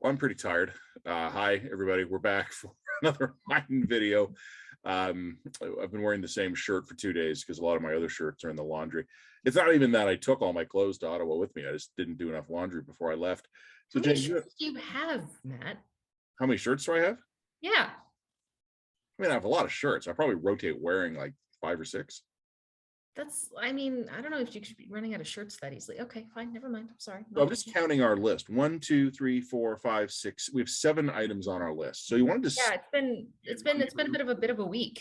Well, I'm pretty tired. Hi, everybody. We're back for another Biden video. I've been wearing the same shirt for 2 days because a lot of my other shirts are in the laundry. It's not even that I took all my clothes to Ottawa with me. I just didn't do enough laundry before I left. So, How many Jane, shirts do you have, Matt? how many shirts do I have? Yeah, I mean, I have a lot of shirts. I probably rotate wearing like 5 or 6. I don't know if you should be running out of shirts that easily. Okay, fine, never mind. I'm sorry. So I'm just counting our list. 1, 2, 3, 4, 5, 6. We have 7 items on our list. So you wanted to? Yeah, it's been a bit of a week.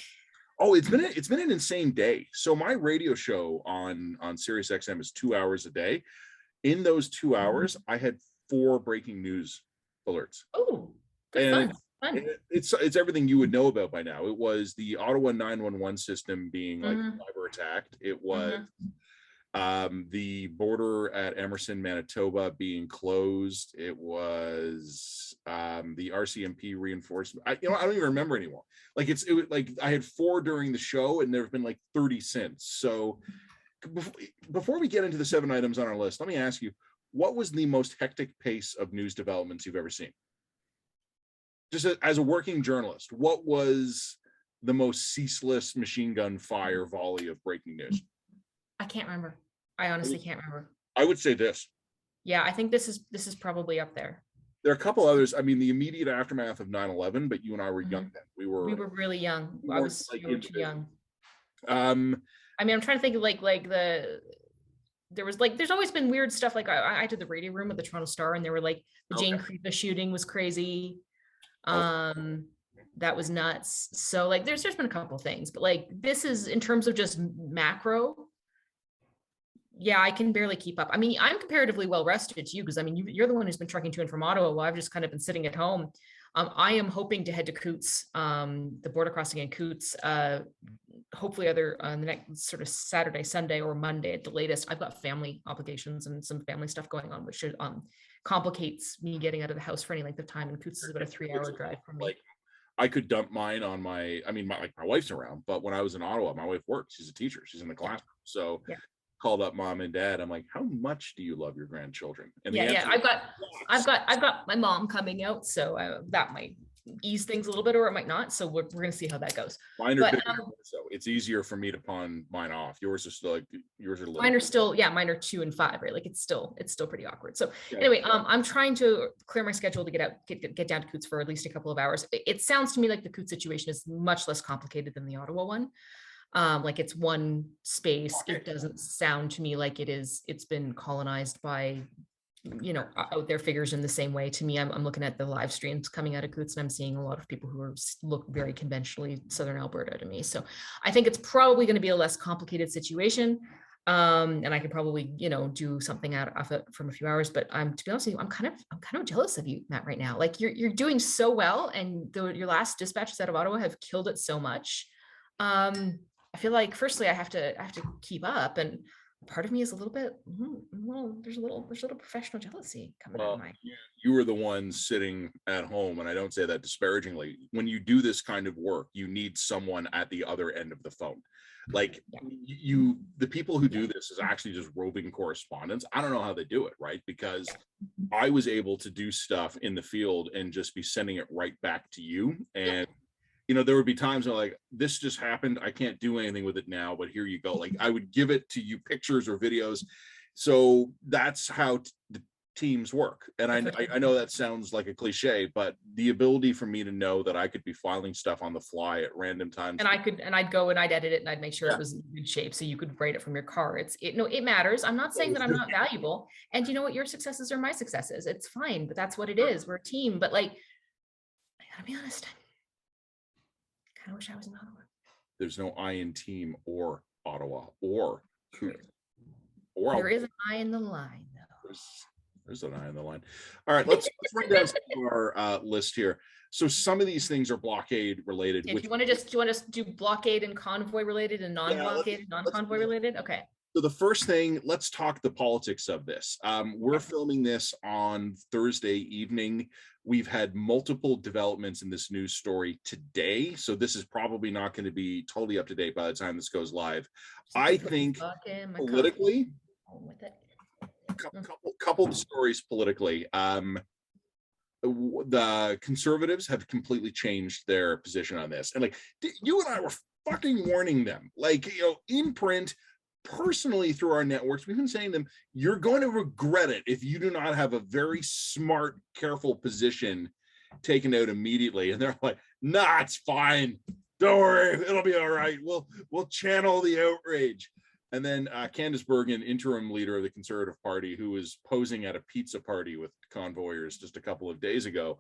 Oh, it's been an insane day. So my radio show on Sirius XM is 2 hours a day. In those 2 hours, I had 4 breaking news alerts. Oh, good And fun. it's everything you would know about by now. It was the Ottawa 911 system being like Mhm. cyber attacked. It was the border at Emerson, Manitoba being closed. It was the RCMP reinforcement. I don't even remember anymore. Like it was like I had 4 during the show, and there have been like 30 since. So before we get into the 7 items on our list, let me ask you, what was the most hectic pace of news developments you've ever seen? Just as a working journalist, what was the most ceaseless machine gun fire volley of breaking news? I can't remember. I honestly can't remember. I would say this. Yeah, I think this is probably up there. There are a couple others. I mean, the immediate aftermath of 9/11, but you and I were young then. We were really young. we We were too young. I mean, I'm trying to think of there's always been weird stuff. Like I did the radio room at the Toronto Star, and they were like the Jane Creeva shooting was crazy. That was nuts. So like there's been a couple things, but like this is in terms of just macro. Yeah, I can barely keep up. I mean, I'm comparatively well rested to you because I mean you're the one who's been trucking to and from Ottawa while I've just kind of been sitting at home. I am hoping to head to Coutts, the border crossing in Coutts, hopefully either on the next sort of Saturday, Sunday, or Monday at the latest. I've got family obligations and some family stuff going on, which should complicates me getting out of the house for any length of time. And Coutts is about a 3-hour drive from me. Like I could dump mine on my wife's around, but when I was in Ottawa, my wife works. She's a teacher. She's in the classroom. So called up mom and dad. I'm like, how much do you love your grandchildren? And I've got my mom coming out, so that might ease things a little bit, or it might not. So we're going to see how that goes. Mine are bigger, so it's easier for me to pawn mine off. Yours are still like little. Mine are still, mine are 2 and 5, right? Like it's still pretty awkward. So anyway, I'm trying to clear my schedule to get down to Coutts for at least a couple of hours. It sounds to me like the Coutts situation is much less complicated than the Ottawa one. Like it's one space. It doesn't sound to me like it's been colonized by out there figures in the same way. To me, I'm looking at the live streams coming out of Coutts, and I'm seeing a lot of people who look very conventionally Southern Alberta to me. So I think it's probably going to be a less complicated situation. And I could probably, do something out of it from a few hours, but to be honest with you, I'm kind of jealous of you, Matt, right now. Like you're doing so well, and your last dispatches out of Ottawa have killed it so much. I feel like firstly I have to keep up, and part of me is a little bit, there's a little professional jealousy coming out of my. You were the one sitting at home, and I don't say that disparagingly. When you do this kind of work, you need someone at the other end of the phone. Like the people who do this is actually just roving correspondence. I don't know how they do it, right? Because I was able to do stuff in the field and just be sending it right back to you. And there would be times where like, this just happened. I can't do anything with it now, but here you go. Like I would give it to you, pictures or videos. So that's how the teams work. And I know that sounds like a cliche, but the ability for me to know that I could be filing stuff on the fly at random times. And I'd go and I'd edit it, and I'd make sure it was in good shape so you could write it from your car. It matters. I'm not saying that I'm not valuable. And you know what? Your successes are my successes. It's fine, but that's what it is. We're a team. But like, I gotta be honest. I wish I was in Ottawa. There's no I in team or Ottawa or Coutts. There is an I in the line, though. There's an I in the line. All right, let's run down our list here. So some of these things are blockade related. Do you want to do blockade and convoy related and non-blockade, non-convoy related? Okay. So the first thing, let's talk the politics of this. We're filming this on Thursday evening. We've had multiple developments in this news story today, so this is probably not going to be totally up to date by the time this goes live. I think politically, couple of stories politically. the Conservatives have completely changed their position on this. And like, you and I were fucking warning them, like, in print, personally through our networks, we've been saying to them, you're going to regret it if you do not have a very smart, careful position taken out immediately. And they're like, nah, it's fine. Don't worry, it'll be all right. We'll channel the outrage. And then Candace Bergen, interim leader of the Conservative Party, who was posing at a pizza party with convoyers just a couple of days ago.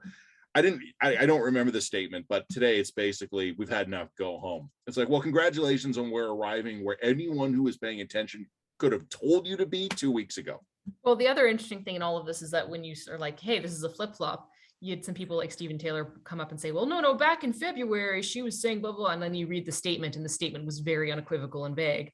I don't remember the statement, but today it's basically, we've had enough, go home. It's like, well, congratulations on where arriving where anyone who was paying attention could have told you to be 2 weeks ago. Well, the other interesting thing in all of this is that when you are like, hey, this is a flip-flop, you had some people like Stephen Taylor come up and say, well, no, back in February, she was saying blah, blah, and then you read the statement and the statement was very unequivocal and vague.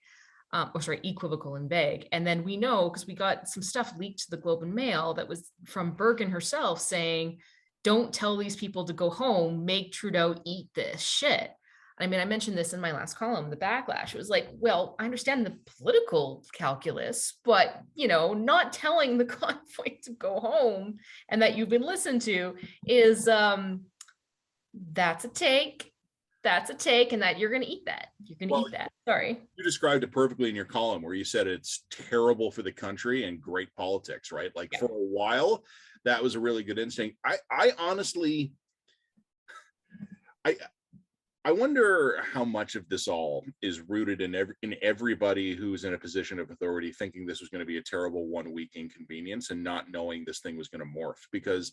Equivocal and vague. And then we know, because we got some stuff leaked to the Globe and Mail that was from Bergen herself saying, don't tell these people to go home, make Trudeau eat this shit. I mean, I mentioned this in my last column, the backlash. It was like, well, I understand the political calculus, but, not telling the convoy to go home and that you've been listened to is, that's a take. That's a take, and that you're going to eat that. You're going to eat that. Sorry. You described it perfectly in your column where you said it's terrible for the country and great politics, right? Like, for a while, that was a really good instinct. I honestly, I wonder how much of this all is rooted in everybody who's in a position of authority thinking this was going to be a terrible 1 week inconvenience and not knowing this thing was going to morph. Because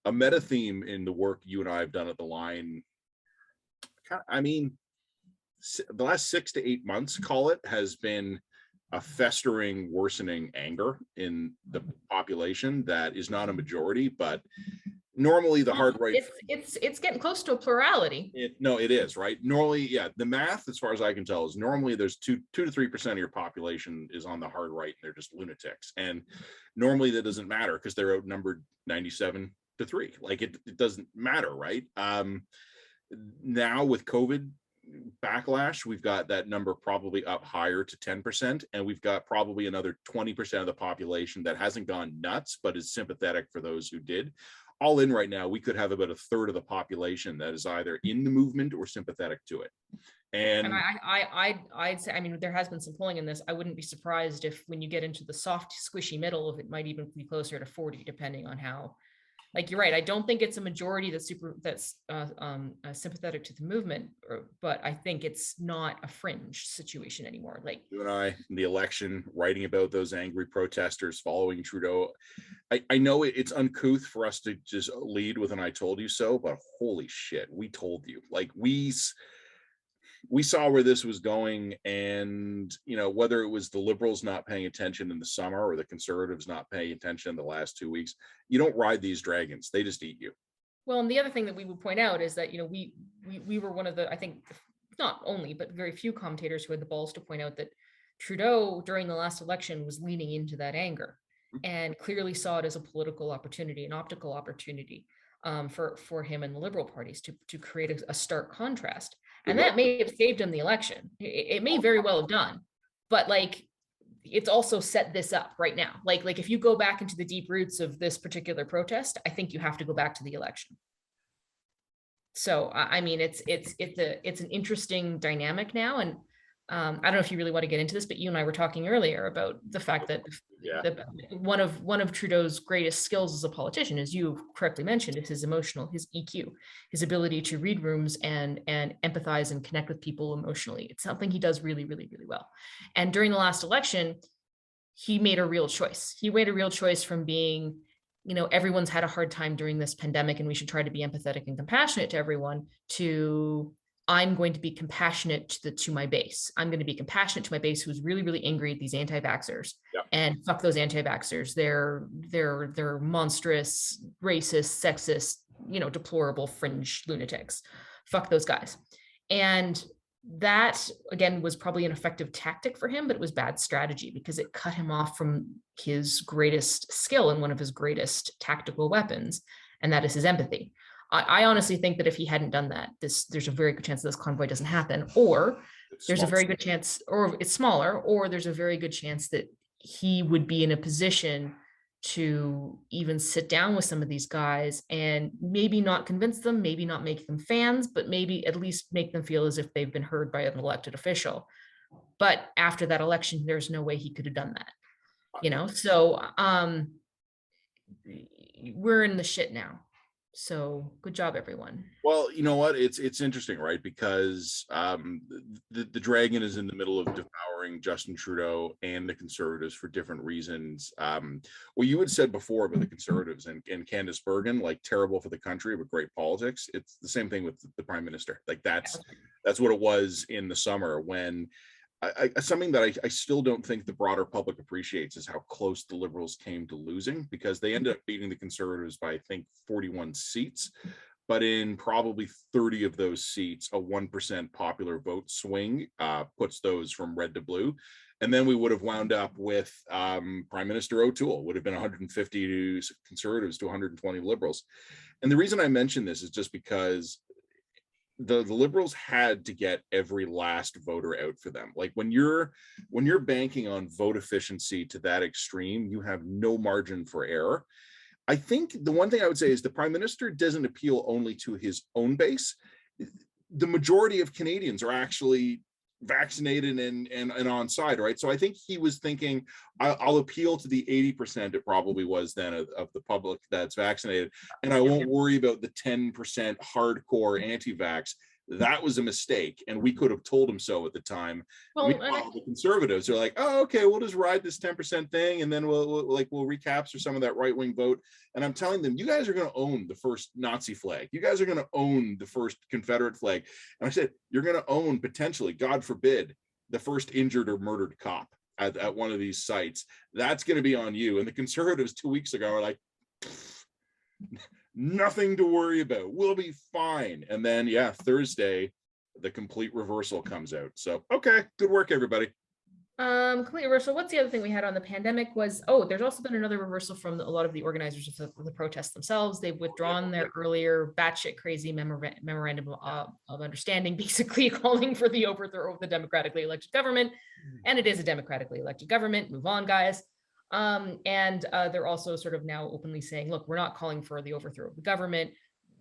a meta theme in the work you and I have done at the line, I mean, the last 6 to 8 months, call it, has been a festering, worsening anger in the population that is not a majority, but normally the hard right. It's getting close to a plurality. It is, right? Normally, yeah, the math, as far as I can tell, is normally there's 2 to 3% of your population is on the hard right, and they're just lunatics. And normally that doesn't matter because they're outnumbered 97 to 3. Like, it doesn't matter, right? Now with COVID backlash, we've got that number probably up higher to 10%, and we've got probably another 20% of the population that hasn't gone nuts but is sympathetic for those who did. All in right now, we could have about a third of the population that is either in the movement or sympathetic to it. And I'd say, I mean, there has been some polling in this. I wouldn't be surprised if when you get into the soft, squishy middle, if it might even be closer to 40, depending on how. Like, you're right. I don't think it's a majority that's sympathetic to the movement, but I think it's not a fringe situation anymore. Like, you and I, in the election, writing about those angry protesters following Trudeau. I know it's uncouth for us to just lead with an "I told you so," but holy shit, we told you. Like, we saw where this was going, and whether it was the Liberals not paying attention in the summer or the Conservatives not paying attention in the last 2 weeks, you don't ride these dragons, they just eat you. Well, and the other thing that we would point out is that we were one of the, I think, not only but very few commentators who had the balls to point out that Trudeau during the last election was leaning into that anger and clearly saw it as a political opportunity, an optical opportunity for him and the Liberal parties to create a stark contrast. And that may have saved him the election. It may very well have done, but like, it's also set this up right now. Like if you go back into the deep roots of this particular protest, I think you have to go back to the election. So I mean, it's an interesting dynamic now, and I don't know if you really want to get into this, but you and I were talking earlier about the fact that one of Trudeau's greatest skills as a politician, as you correctly mentioned, is his EQ, his ability to read rooms and empathize and connect with people emotionally. It's something he does really, really, really well. And during the last election, he made a real choice. He made a real choice from being, everyone's had a hard time during this pandemic and we should try to be empathetic and compassionate to everyone, to I'm going to be compassionate to my base. I'm going to be compassionate to my base who's really, really angry at these anti-vaxxers. Yep. And fuck those anti-vaxxers. They're monstrous, racist, sexist, deplorable fringe lunatics. Fuck those guys. And that, again, was probably an effective tactic for him, but it was bad strategy because it cut him off from his greatest skill and one of his greatest tactical weapons, and that is his empathy. I honestly think that if he hadn't done that, there's a very good chance that this convoy doesn't happen, or there's a very good chance, or it's smaller, or there's a very good chance that he would be in a position to even sit down with some of these guys and maybe not convince them, maybe not make them fans, but maybe at least make them feel as if they've been heard by an elected official. But after that election, there's no way he could have done that, you know? So we're in the shit now. So good job, everyone. Well, you know what? It's interesting, right? Because the dragon is in the middle of devouring Justin Trudeau and the Conservatives for different reasons. What you had said before about the Conservatives and Candace Bergen, like terrible for the country but great politics. It's the same thing with the Prime Minister. Like that's what it was in the summer when. Something that I still don't think the broader public appreciates is how close the Liberals came to losing, because they ended up beating the Conservatives by, I think, 41 seats. But in probably 30 of those seats, a 1% popular vote swing puts those from red to blue. And then we would have wound up with Prime Minister O'Toole, would have been 150 Conservatives to 120 Liberals. And the reason I mention this is just because the Liberals had to get every last voter out for them. Like when you're banking on vote efficiency to that extreme, you have no margin for error. I think the one thing I would say is the Prime Minister doesn't appeal only to his own base. The majority of Canadians are actually vaccinated and on side, right? So I think he was thinking, I'll appeal to the 80%, it probably was then, of the public that's vaccinated, and I won't worry about the 10% hardcore anti-vax. That was a mistake, and we could have told him so at the time. Well, meanwhile, the Conservatives are like, oh, okay, we'll just ride this 10% thing, and then we'll recapture some of that right-wing vote. And I'm telling them, you guys are going to own the first Nazi flag. You guys are going to own the first Confederate flag. And I said, you're going to own, potentially, God forbid, the first injured or murdered cop at one of these sites. That's going to be on you. And the Conservatives 2 weeks ago are like, nothing to worry about. We'll be fine. And then, yeah, Thursday, the complete reversal comes out. So, okay, good work, everybody. Complete reversal. What's the other thing we had on the pandemic was, there's also been another reversal from a lot of the organizers of the protests themselves. They've withdrawn their earlier batshit crazy memorandum of understanding, basically calling for the overthrow of the democratically elected government. And it is a democratically elected government. Move on, guys. And they're also sort of now openly saying, look, we're not calling for the overthrow of the government.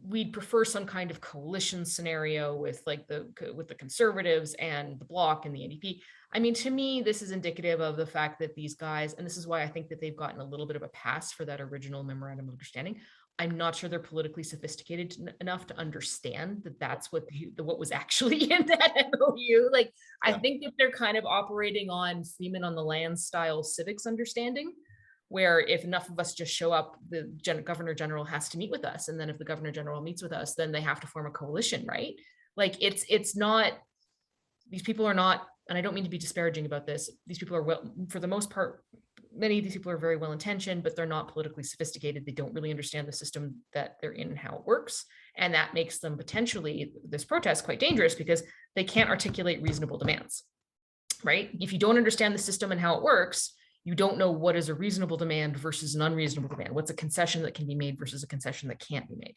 We'd prefer some kind of coalition scenario with the Conservatives and the Bloc and the NDP. I mean, to me, this is indicative of the fact that these guys, and this is why I think that they've gotten a little bit of a pass for that original memorandum of understanding. I'm not sure they're politically sophisticated enough to understand that that's what was actually in that MOU. Like, yeah. I think that they're kind of operating on Freeman on the land style civics understanding, where if enough of us just show up, the Governor General has to meet with us. And then if the Governor General meets with us, then they have to form a coalition, right? Like it's not, these people are not, and I don't mean to be disparaging about this, these people are, well, for the most part, many of these people are very well-intentioned, but they're not politically sophisticated. They don't really understand the system that they're in and how it works. And that makes them potentially, this protest, quite dangerous because they can't articulate reasonable demands, right? If you don't understand the system and how it works, you don't know what is a reasonable demand versus an unreasonable demand. What's a concession that can be made versus a concession that can't be made.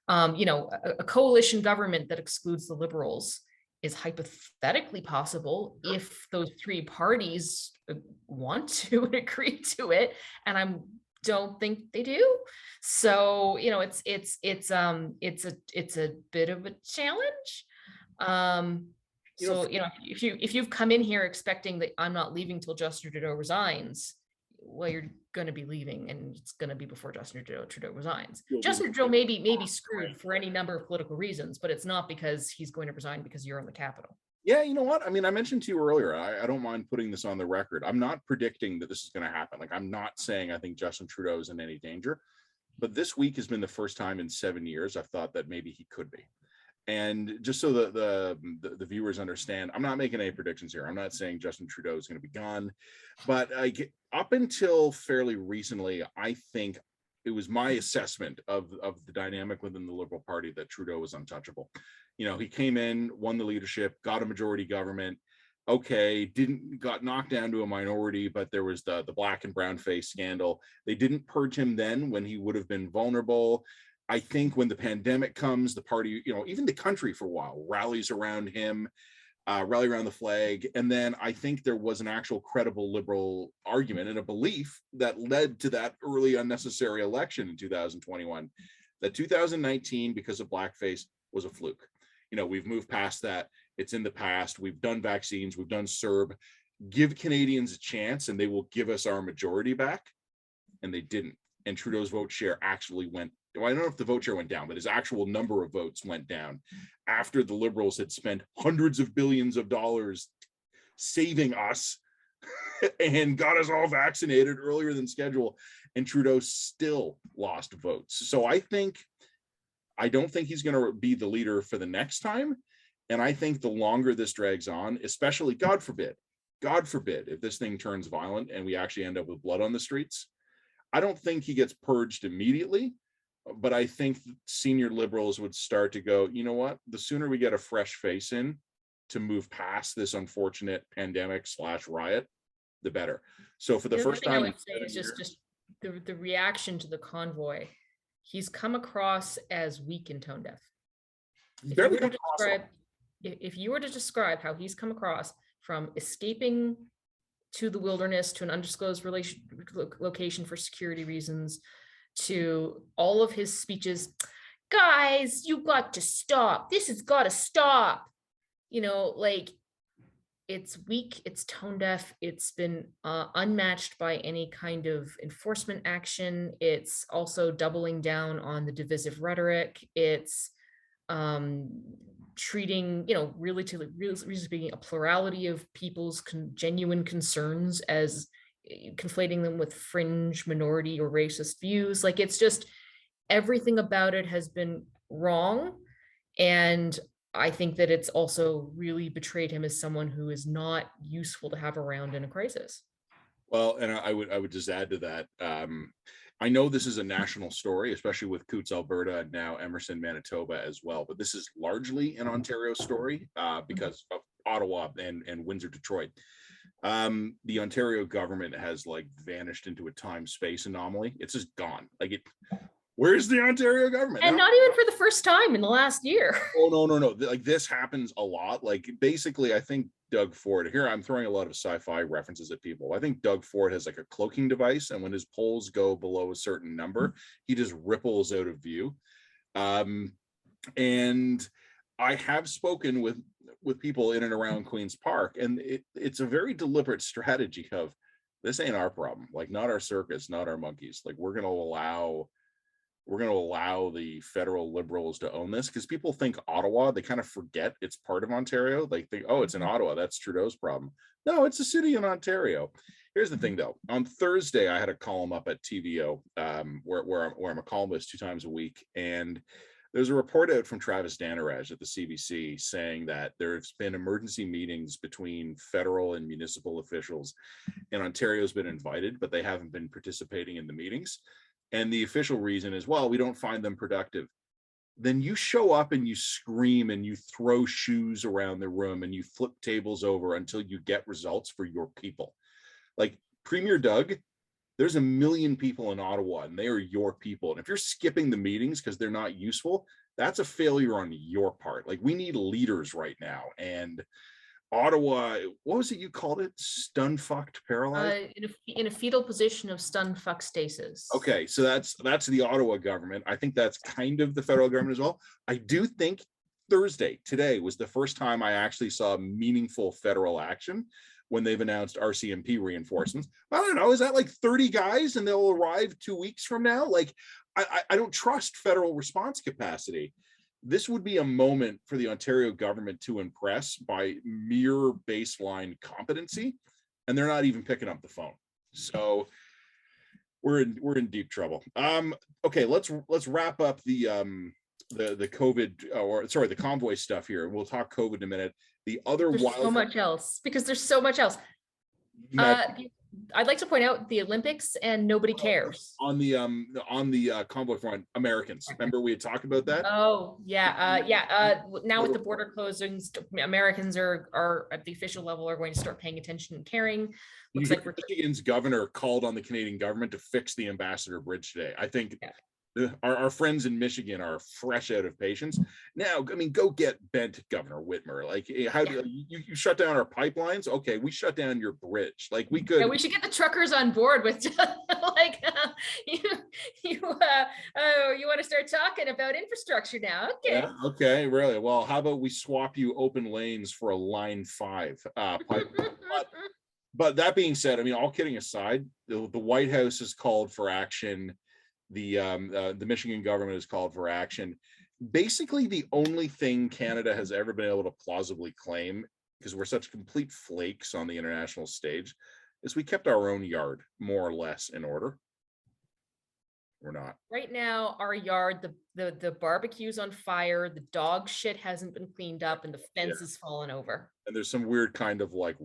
A coalition government that excludes the Liberals is hypothetically possible if those three parties want to and agree to it, and I don't think they do. So it's a bit of a challenge. If you've come in here expecting that I'm not leaving till Justin Trudeau resigns, well, you're going to be leaving, and it's going to be before Justin Trudeau resigns. Justin Trudeau may be screwed for any number of political reasons, but it's not because he's going to resign because you're in the Capitol. Yeah, you know what? I mean, I mentioned to you earlier, I don't mind putting this on the record. I'm not predicting that this is going to happen. Like, I'm not saying I think Justin Trudeau is in any danger, but this week has been the first time in 7 years I've thought that maybe he could be. And just so the viewers understand, I'm not making any predictions here. I'm not saying Justin Trudeau is going to be gone, but up until fairly recently, I think it was my assessment of the dynamic within the Liberal Party that Trudeau was untouchable. He came in, won the leadership, got a majority government. Okay, got knocked down to a minority, but there was the black and brown face scandal. They didn't purge him then when he would have been vulnerable. I think when the pandemic comes, the party, even the country for a while rallies around him. rally around the flag. And then I think there was an actual credible liberal argument and a belief that led to that early unnecessary election in 2021, that 2019, because of blackface, was a fluke. You know, we've moved past that. It's in the past. We've done vaccines. We've done CERB. Give Canadians a chance and they will give us our majority back. And they didn't. And Trudeau's vote share actually went, well, I don't know if the vote share went down, but his actual number of votes went down after the Liberals had spent hundreds of billions of dollars saving us and got us all vaccinated earlier than scheduled. And Trudeau still lost votes. So I don't think he's going to be the leader for the next time. And I think the longer this drags on, especially, God forbid, if this thing turns violent and we actually end up with blood on the streets, I don't think he gets purged immediately, but I think senior Liberals would start to go, you know what, the sooner we get a fresh face in to move past this unfortunate pandemic / riot, the better. So for the first time, I would say is just the reaction to the convoy. He's come across as weak and tone deaf. If you were to describe how he's come across from escaping to the wilderness, to an undisclosed location for security reasons, to all of his speeches, guys, you got to stop. This has got to stop. You know, like, it's weak, it's tone deaf, it's been unmatched by any kind of enforcement action. It's also doubling down on the divisive rhetoric. It's treating, you know, really speaking, a plurality of people's genuine concerns as conflating them with fringe minority or racist views. Like, it's just, everything about it has been wrong. And I think that it's also really betrayed him as someone who is not useful to have around in a crisis. Well, and I would just add to that. I know this is a national story, especially with Coutts, Alberta, and now Emerson, Manitoba as well. But this is largely an Ontario story because of Ottawa and Windsor, Detroit. The Ontario government has like vanished into a time-space anomaly. It's just gone. Like, where's the Ontario government? And not even for the first time in the last year. Oh, no. Like, this happens a lot. Like, basically, I think Doug Ford, here I'm throwing a lot of sci-fi references at people. I think Doug Ford has like a cloaking device, and when his polls go below a certain number, he just ripples out of view. And I have spoken with people in and around Queen's Park, and it's a very deliberate strategy of, this ain't our problem. Like, not our circus, not our monkeys. Like, we're going to allow the federal Liberals to own this, because people think Ottawa, they kind of forget it's part of Ontario. They think, oh, it's in Ottawa, that's Trudeau's problem. No, it's a city in Ontario. Here's the thing, though. On Thursday, I had a column up at TVO where I'm a columnist 2 times a week, and there's a report out from Travis Danaraj at the CBC saying that there's been emergency meetings between federal and municipal officials, and Ontario's been invited, but they haven't been participating in the meetings. And the official reason is, well, we don't find them productive. Then you show up and you scream and you throw shoes around the room and you flip tables over until you get results for your people. Like, Premier Doug, there's 1 million people in Ottawa and they are your people. And if you're skipping the meetings because they're not useful, that's a failure on your part. Like, we need leaders right now. And Ottawa, what was it you called it? Stun-fucked paralyzed? In a fetal position of stun-fuck stasis. Okay, so that's the Ottawa government. I think that's kind of the federal government as well. I do think today was the first time I actually saw meaningful federal action when they've announced RCMP reinforcements. I don't know, is that like 30 guys and they'll arrive 2 weeks from now? Like, I don't trust federal response capacity. This would be a moment for the Ontario government to impress by mere baseline competency, and they're not even picking up the phone. So we're in deep trouble. Okay, let's wrap up the COVID, the convoy stuff here. We'll talk COVID in a minute. There's so much else, because there's so much else. I'd like to point out the Olympics, and nobody cares. On the convoy front, Americans. Remember we had talked about that? Oh, yeah. Now with the border closings, Americans are at the official level are going to start paying attention and caring. Looks like Michigan's governor called on the Canadian government to fix the Ambassador Bridge today. I think Our friends in Michigan are fresh out of patience. Now, I mean, go get bent, Governor Whitmer. Like, how do you shut down our pipelines? Okay, we shut down your bridge. Like, we could. Yeah, we should get the truckers on board with like you you want to start talking about infrastructure now? Okay. Yeah, okay, really. Well, how about we swap you open lanes for a Line 5 pipeline? But that being said, I mean, all kidding aside, the White House has called for action. The Michigan government has called for action. Basically, the only thing Canada has ever been able to plausibly claim, because we're such complete flakes on the international stage, is we kept our own yard more or less in order. We're not. Right now, our yard, the barbecue's on fire, the dog shit hasn't been cleaned up, and the fence is fallen over. And there's some weird kind of like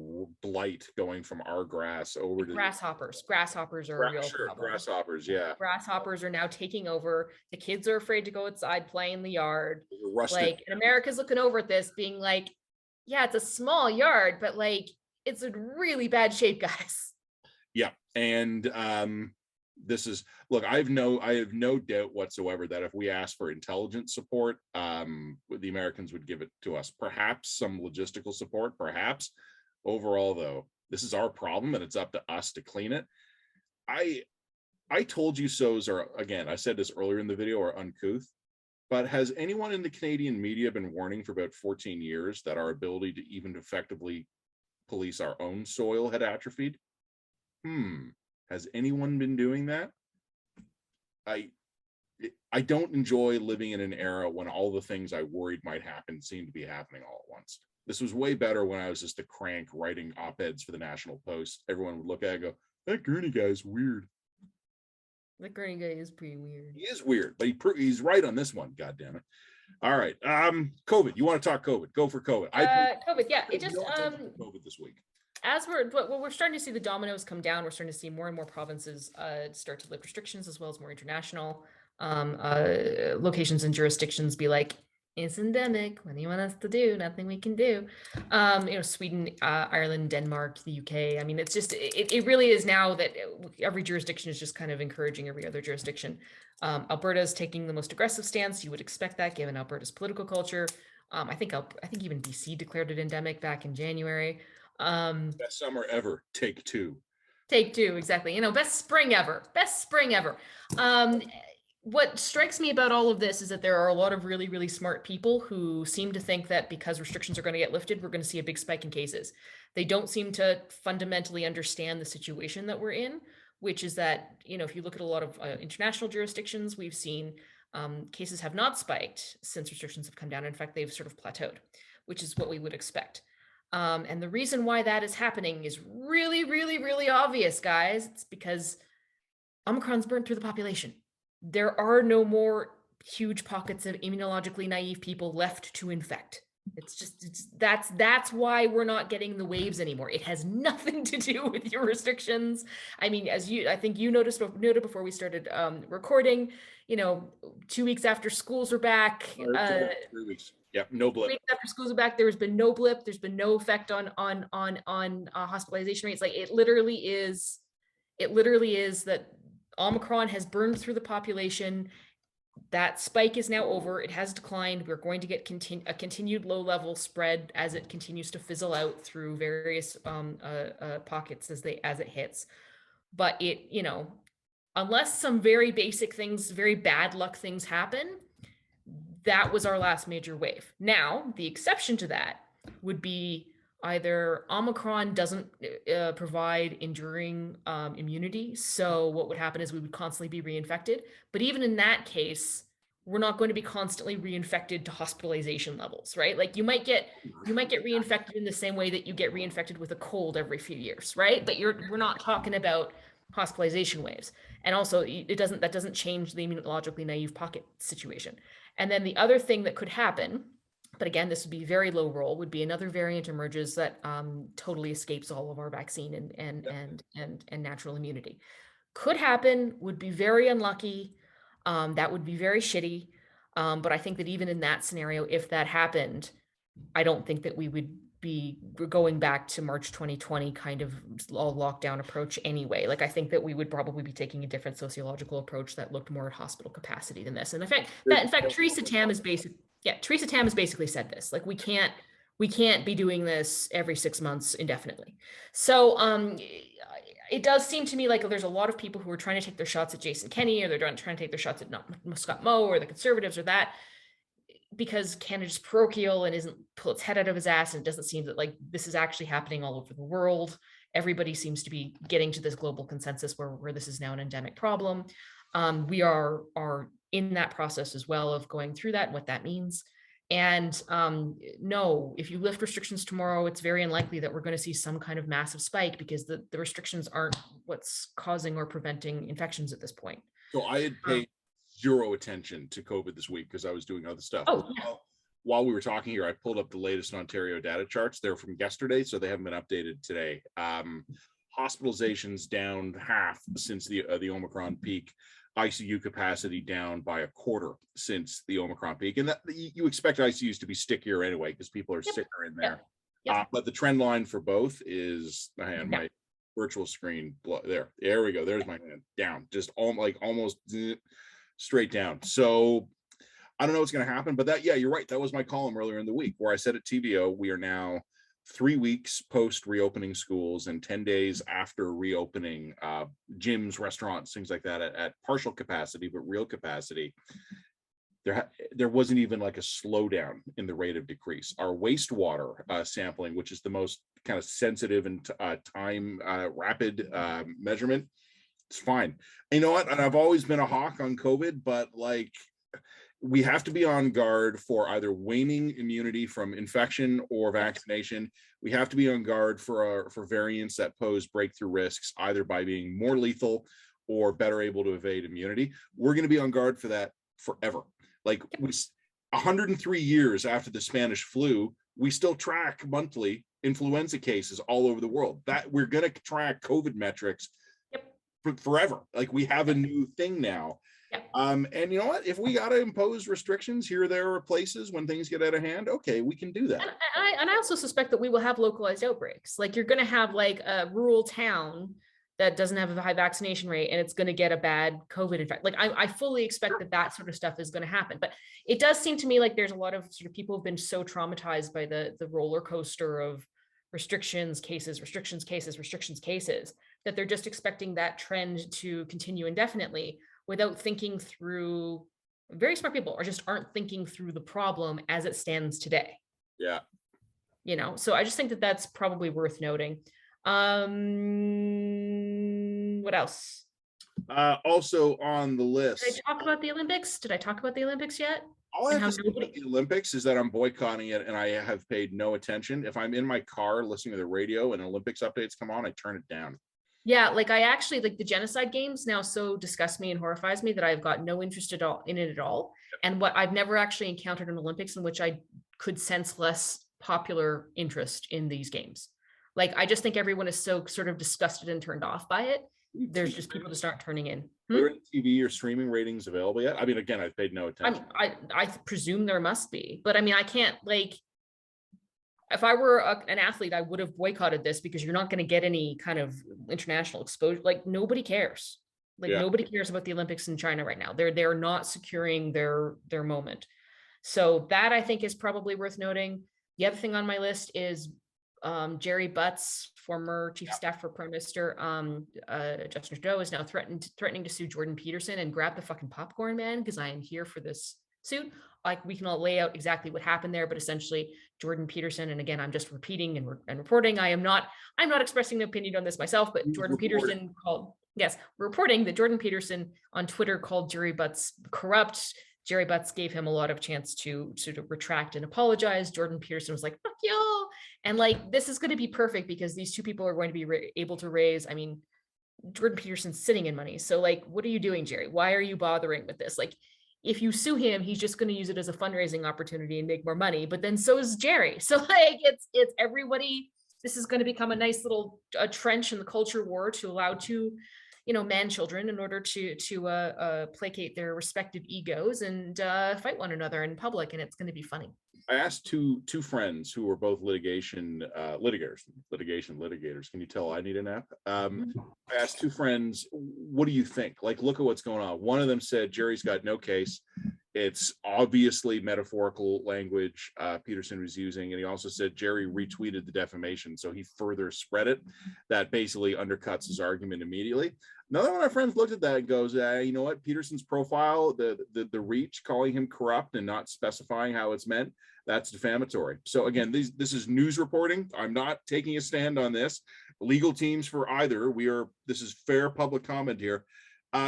blight going from our grass over to grasshoppers. Grasshoppers are a real problem. Grasshoppers, yeah. Grasshoppers are now taking over. The kids are afraid to go outside, play in the yard. Rusted. Like, and America's looking over at this, being like, yeah, it's a small yard, but like, it's in really bad shape, guys. Yeah, and this is, look, I have no doubt whatsoever that if we asked for intelligence support, the Americans would give it to us. Perhaps some logistical support, perhaps. Overall, though, this is our problem, and it's up to us to clean it. I told you so's are, again, I said this earlier in the video, are uncouth. But has anyone in the Canadian media been warning for about 14 years that our ability to even effectively police our own soil had atrophied? Has anyone been doing that? I don't enjoy living in an era when all the things I worried might happen seem to be happening all at once. This was way better when I was just a crank writing op-eds for the National Post. Everyone would look at it and go, that Gurney guy's weird. The Gurney guy is pretty weird. He is weird, but he's right on this one. God damn it! All right, COVID. You want to talk COVID? Go for COVID. COVID. Yeah, it just COVID this week. As we're starting to see the dominoes come down. We're starting to see more and more provinces start to lift restrictions, as well as more international locations and jurisdictions be like, it's endemic. What do you want us to do? Nothing we can do. Sweden, Ireland, Denmark, the UK. I mean, it's just, it really is now that every jurisdiction is just kind of encouraging every other jurisdiction. Alberta is taking the most aggressive stance. You would expect that given Alberta's political culture. I think even BC declared it endemic back in January. Best summer ever. Take two. Exactly. Best spring ever. What strikes me about all of this is that there are a lot of really, really smart people who seem to think that because restrictions are going to get lifted, we're going to see a big spike in cases. They don't seem to fundamentally understand the situation that we're in, which is that, if you look at a lot of international jurisdictions, we've seen cases have not spiked since restrictions have come down. In fact, they've sort of plateaued, which is what we would expect. And the reason why that is happening is really, really, really obvious, guys. It's because Omicron's burned through the population. There are no more huge pockets of immunologically naive people left to infect. That's why we're not getting the waves anymore. It has nothing to do with your restrictions. I mean, I think you noted before we started recording, 2 weeks after schools are back, 3 weeks. Yeah, no blip. 2 weeks after schools are back, there's been no blip. There's been no effect on hospitalization rates. Like it literally is that Omicron has burned through the population. That spike is now over. It has declined. We're going to get a continued low level spread as it continues to fizzle out through various pockets as it hits. But unless some very basic things, very bad luck things happen, that was our last major wave. Now, the exception to that would be either Omicron doesn't provide enduring immunity. So what would happen is we would constantly be reinfected. But even in that case, we're not going to be constantly reinfected to hospitalization levels, right? Like you might get reinfected in the same way that you get reinfected with a cold every few years, right? But we're not talking about hospitalization waves. And also that doesn't change the immunologically naive pocket situation. And then the other thing that could happen, but again, this would be very low roll, would be another variant emerges that totally escapes all of our vaccine and natural immunity. Could happen, would be very unlucky. That would be very shitty. But I think that even in that scenario, if that happened, I don't think that we would be going back to March 2020 kind of all lockdown approach anyway. Like I think that we would probably be taking a different sociological approach that looked more at hospital capacity than this. And in fact, Theresa Tam has basically said this. Like we can't be doing this every 6 months indefinitely. So it does seem to me like there's a lot of people who are trying to take their shots at Jason Kenney, or they're trying to take their shots at Scott Moe or the Conservatives or that, because Canada's parochial and isn't pull its head out of his ass, and it doesn't seem that like this is actually happening all over the world. Everybody seems to be getting to this global consensus where this is now an endemic problem. We are in that process as well of going through that and what that means. And no, if you lift restrictions tomorrow, it's very unlikely that we're going to see some kind of massive spike, because the restrictions aren't what's causing or preventing infections at this point. So I had paid zero attention to COVID this week because I was doing other stuff. Oh, yeah. While we were talking here, I pulled up the latest Ontario data charts. They're from yesterday, so they haven't been updated today. Hospitalizations down half since the Omicron peak. ICU capacity down by a quarter since the Omicron peak. And that you expect ICUs to be stickier anyway, because people are sicker in there. Yep. But the trend line for both is, my virtual screen, there we go. There's my hand down, just almost straight down. So I don't know what's going to happen, but you're right. That was my column earlier in the week where I said at TVO, we are now 3 weeks post reopening schools and 10 days after reopening gyms, restaurants, things like that at partial capacity, but real capacity. There wasn't even like a slowdown in the rate of decrease. Our wastewater sampling, which is the most kind of sensitive and time rapid measurement, it's fine. You know what? And I've always been a hawk on COVID, but like, we have to be on guard for either waning immunity from infection or vaccination. We have to be on guard for variants that pose breakthrough risks, either by being more lethal or better able to evade immunity. We're going to be on guard for that forever. Like 103 years after the Spanish flu, we still track monthly influenza cases all over the world. That we're going to track COVID metrics forever. Like we have a new thing now. And you know what? If we got to impose restrictions here, there are places when things get out of hand. Okay, we can do that. And I also suspect that we will have localized outbreaks. Like you're going to have like a rural town that doesn't have a high vaccination rate, and it's going to get a bad COVID infection. Like I fully expect that sort of stuff is going to happen. But it does seem to me like there's a lot of sort of people who've been so traumatized by the roller coaster of restrictions, cases, that they're just expecting that trend to continue indefinitely, without thinking through. Very smart people aren't thinking through the problem as it stands today. Yeah. So I just think that that's probably worth noting. What else? Also on the list. Did I talk about the Olympics? Yet? All I have to say about the Olympics is that I'm boycotting it, and I have paid no attention. If I'm in my car listening to the radio and Olympics updates come on, I turn it down. Yeah, like I actually like the genocide games now so disgust me and horrifies me that I've got no interest in it at all. And what I've never actually encountered an Olympics in which I could sense less popular interest in these games. Like I just think everyone is so sort of disgusted and turned off by it. There's just people just aren't turning in. Are TV or streaming ratings available yet? I mean, again, I've paid no attention. I presume there must be, but I mean, I can't like. If I were an athlete, I would have boycotted this, because you're not going to get any kind of international exposure. Like nobody cares. Nobody cares about the Olympics in China right now. They're not securing their moment. So that I think is probably worth noting. The other thing on my list is Jerry Butts, former chief of staff for Prime Minister Justin Trudeau, is now threatening to sue Jordan Peterson. And grab the fucking popcorn, man, because I am here for this suit. Like we can all lay out exactly what happened there, but essentially Jordan Peterson, and again, I'm just repeating and reporting. I'm not expressing an opinion on this myself, but Jordan Peterson reporting that Jordan Peterson on Twitter called Jerry Butts corrupt. Jerry Butts gave him a lot of chance to sort of retract and apologize. Jordan Peterson was like, fuck y'all. And like, this is going to be perfect because these two people are going to be able to raise, I mean, Jordan Peterson's sitting in money. So like, what are you doing, Jerry? Why are you bothering with this? Like, if you sue him, he's just going to use it as a fundraising opportunity and make more money. But then so is Jerry. So like it's everybody. This is going to become a nice little trench in the culture war to allow two man children in order to placate their respective egos and fight one another in public, and it's going to be funny. I asked two friends who were both litigators. Can you tell I need a nap? I asked two friends, what do you think? Like, look at what's going on. One of them said, Jerry's got no case. It's obviously metaphorical language Peterson was using. And he also said Jerry retweeted the defamation, so he further spread it. That basically undercuts his argument immediately. Another one of my friends looked at that and goes, you know what? Peterson's profile, the reach, calling him corrupt and not specifying how it's meant, that's defamatory. So again, this is news reporting. I'm not taking a stand on this. Legal teams for either. This is fair public comment here.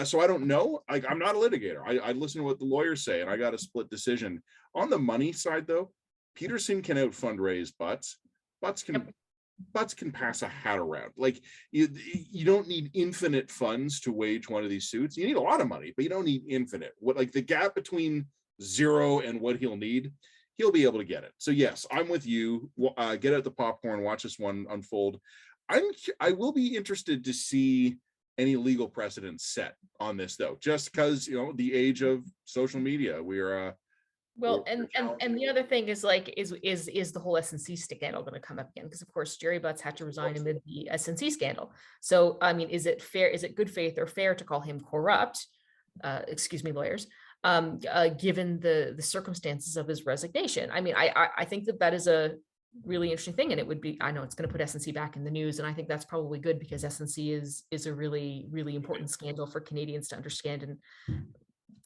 So I don't know. I'm not a litigator. I listen to what the lawyers say, and I got a split decision. On the money side, though, Peterson can out fundraise Butts. Butts can pass a hat around. Like, you don't need infinite funds to wage one of these suits. You need a lot of money, but you don't need infinite. Like the gap between zero and what he'll need, he'll be able to get it. So yes, I'm with you. Get out the popcorn, watch this one unfold. I will be interested to see any legal precedent set on this, though, just because the age of social media. We're and the other thing is is the whole SNC scandal going to come up again? Because of course Jerry Butts had to resign amid the SNC scandal. So I mean, is it fair? Is it good faith or fair to call him corrupt? Excuse me, lawyers. Given the circumstances of his resignation, I mean, I think that is a really interesting thing, and it would be, I know it's going to put SNC back in the news, and I think that's probably good, because SNC is a really, really important scandal for Canadians to understand, and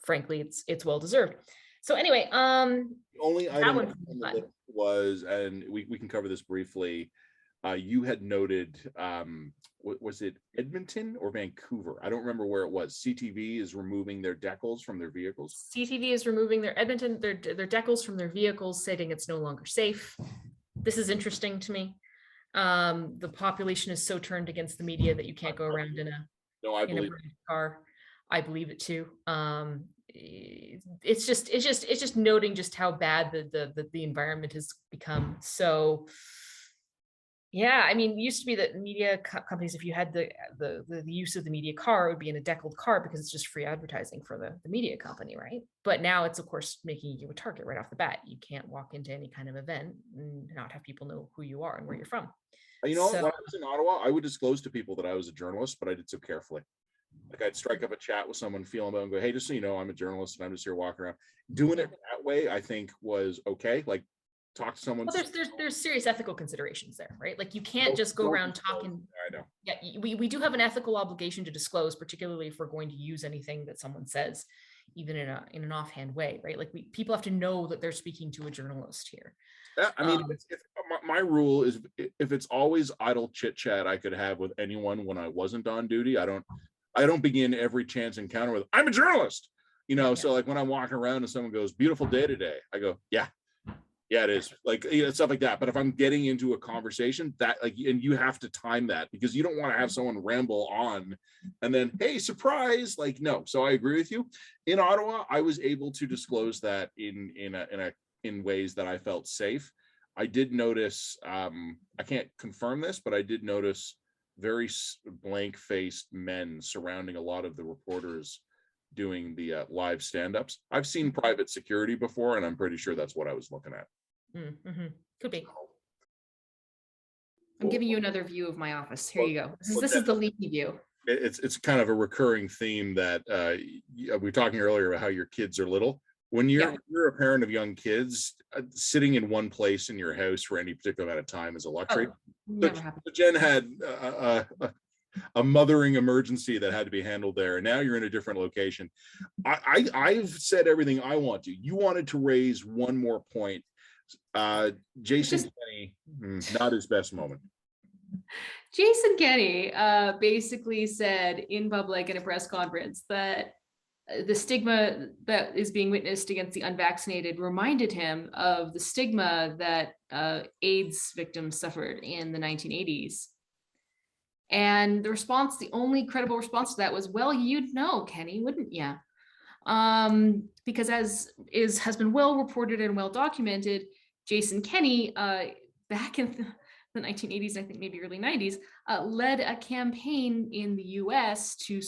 frankly it's well deserved. So anyway, the only item was, and we can cover this briefly, you had noted, was it Edmonton or Vancouver? I don't remember where it was. CTV is removing their decals from their vehicles. CTV is removing their decals from their vehicles, stating it's no longer safe. This is interesting to me. The population is so turned against the media that you can't go around in a car. I believe it too. It's just noting just how bad the environment has become. So yeah, I mean, it used to be that media companies, if you had the use of the media car, it would be in a deckled car because it's just free advertising for the media company, right? But now it's, of course, making you a target right off the bat. You can't walk into any kind of event and not have people know who you are and where you're from. When I was in Ottawa, I would disclose to people that I was a journalist, but I did so carefully. Like, I'd strike up a chat with someone, feel them out, and go, hey, just so you know, I'm a journalist and I'm just here walking around. Doing it that way, I think, was okay. Like, talk to someone. Well, there's serious ethical considerations there, right? Like, you can't just go around talking. I know. Yeah, we do have an ethical obligation to disclose, particularly if we're going to use anything that someone says, even in an offhand way, right? Like, people have to know that they're speaking to a journalist here. Yeah, I mean, my rule is, if it's always idle chit chat I could have with anyone when I wasn't on duty, I don't begin every chance encounter with, I'm a journalist, Yeah. So like when I'm walking around and someone goes, beautiful day today, I go, yeah, it is, like, stuff like that. But if I'm getting into a conversation, that, like, and you have to time that, because you don't want to have someone ramble on and then, hey, surprise, like, no. So I agree with you. In Ottawa, I was able to disclose that in ways that I felt safe. I did notice, I can't confirm this, but I did notice very blank-faced men surrounding a lot of the reporters doing the live stand-ups. I've seen private security before, and I'm pretty sure that's what I was looking at. Mm-hmm. Could be. I'm giving you another view of my office. Here you go. This is the leaky view. It's kind of a recurring theme that we were talking earlier about how your kids are little. When you're a parent of young kids, sitting in one place in your house for any particular amount of time is a luxury. Never happened. Jen had a mothering emergency that had to be handled there, and now you're in a different location. I've said everything I want to. You wanted to raise one more point. Jason Kenney, not his best moment. Jason Kenney basically said in public in a press conference that the stigma that is being witnessed against the unvaccinated reminded him of the stigma that AIDS victims suffered in the 1980s. And the only credible response to that was, well, you'd know, Kenney, wouldn't you? Because as has been well reported and well documented, Jason Kenney, back in the 1980s, I think maybe early 90s, led a campaign in the US to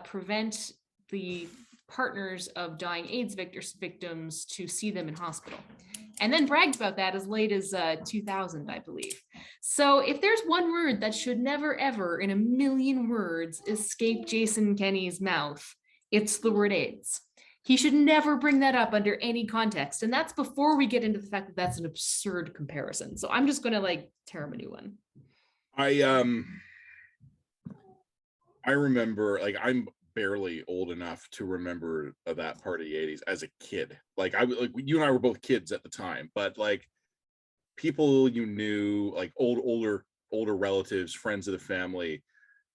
prevent the partners of dying AIDS victims to see them in hospital. And then bragged about that as late as 2000, I believe. So if there's one word that should never, ever in a million words escape Jason Kenney's mouth, it's the word AIDS. He should never bring that up under any context. And that's before we get into the fact that that's an absurd comparison. So I'm just going to like tear him a new one. I remember, like, I'm barely old enough to remember that part of the 80s as a kid. Like, you and I were both kids at the time, but like people you knew, like older relatives, friends of the family,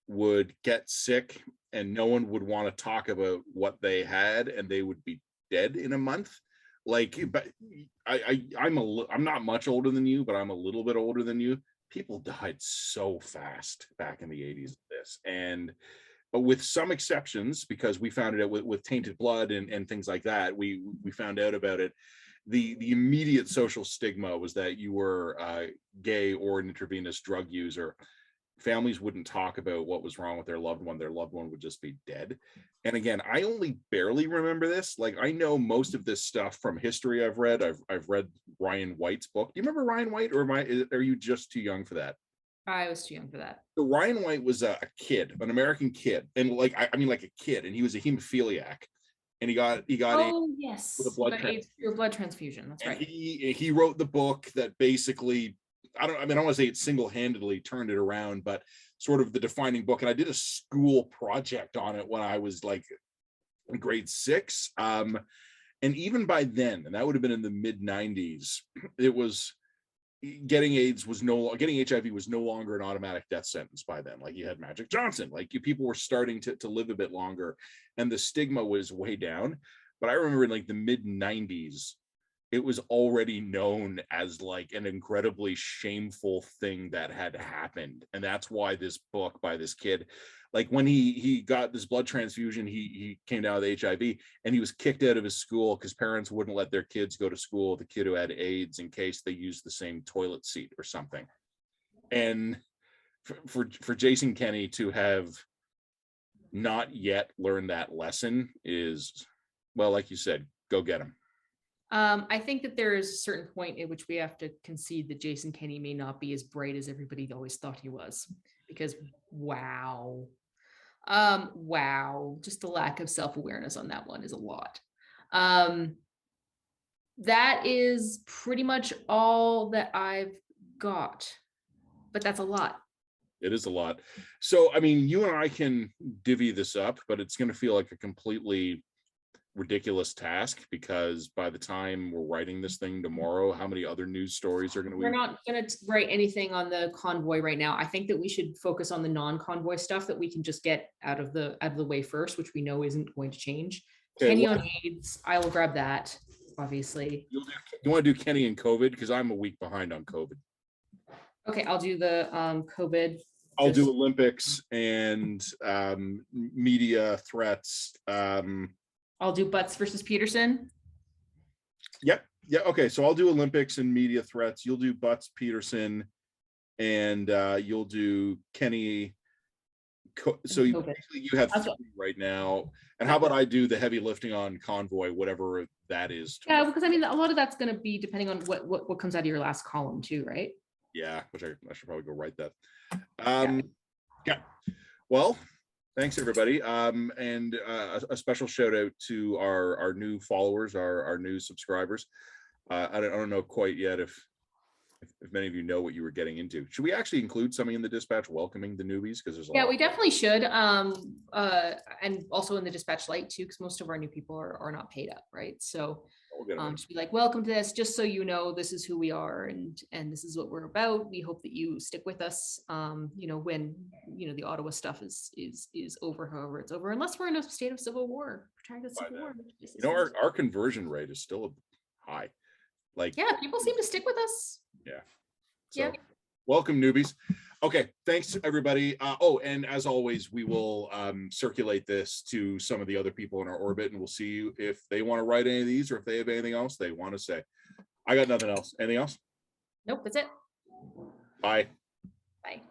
would get sick and no one would want to talk about what they had, and they would be dead in a month. Like, but I'm not much older than you, but I'm a little bit older than you. People died so fast back in the 80s of this, and but with some exceptions, because we found it out with tainted blood and things like that, we found out about it. The immediate social stigma was that you were gay or an intravenous drug user. Families wouldn't talk about what was wrong with their loved one. Their loved one would just be dead. And again, I only barely remember this. Like, I know most of this stuff from history I've read. I've read Ryan White's book. Do you remember Ryan White, or are you just too young for that? I was too young for that. So Ryan White was a kid, an American kid, and like I mean like a kid, and he was a hemophiliac, and he got oh yes, with a blood transfusion. That's right. He wrote the book that basically, I don't want to say it single-handedly turned it around, but sort of the defining book. And I did a school project on it when I was like in grade 6. And even by then, and that would have been in the mid 90s, it was getting HIV was no longer an automatic death sentence by then. Like, you had Magic Johnson, like people were starting to live a bit longer, and the stigma was way down. But I remember in like the mid 90s, it was already known as like an incredibly shameful thing that had happened. And that's why this book by this kid, like when he got this blood transfusion, he came down with HIV, and he was kicked out of his school because parents wouldn't let their kids go to school with a kid who had AIDS in case they used the same toilet seat or something. And for Jason Kenney to have not yet learned that lesson is, well, like you said, go get him. I think that there is a certain point at which we have to concede that Jason Kenney may not be as bright as everybody always thought he was, because wow, just the lack of self-awareness on that one is a lot. That is pretty much all that I've got, but that's a lot. It is a lot. So, I mean, you and I can divvy this up, but it's going to feel like a completely ridiculous task, because by the time we're writing this thing tomorrow, how many other news stories are going to be? We're not going to write anything on the convoy right now. I think that we should focus on the non-convoy stuff that we can just get out of the way first, which we know isn't going to change. Okay, Kenney on AIDS, I will grab that, obviously. You want to do Kenney and COVID, because I'm a week behind on COVID. Okay, I'll do the COVID. I'll do Olympics and media threats. I'll do Butts versus Peterson. Yep. Yeah. Okay. So I'll do Olympics and media threats. You'll do Butts, Peterson, and you'll do Kenney. So you have 3 right now. And how about I do the heavy lifting on convoy, whatever that is? Yeah, because I mean, a lot of that's going to be depending on what comes out of your last column too, right? Yeah, which I should probably go write that. Yeah. Well, thanks everybody. And a special shout out to our new followers, our new subscribers. I don't know quite yet if many of you know what you were getting into. Should we actually include something in the dispatch welcoming the newbies? Because there's we definitely should. And also in the dispatch light too, because most of our new people are not paid up, right? So just be like, welcome to this, just so you know, this is who we are, and this is what we're about. We hope that you stick with us, when the Ottawa stuff is over, however it's over, unless we're in a state of civil war, protracted civil war. Our conversion rate is still high. Like, yeah, people seem to stick with us. Yeah. So, welcome newbies. Okay, thanks everybody. And as always, we will circulate this to some of the other people in our orbit, and we'll see if they want to write any of these or if they have anything else they want to say. I got nothing else. Anything else? Nope, that's it. Bye. Bye.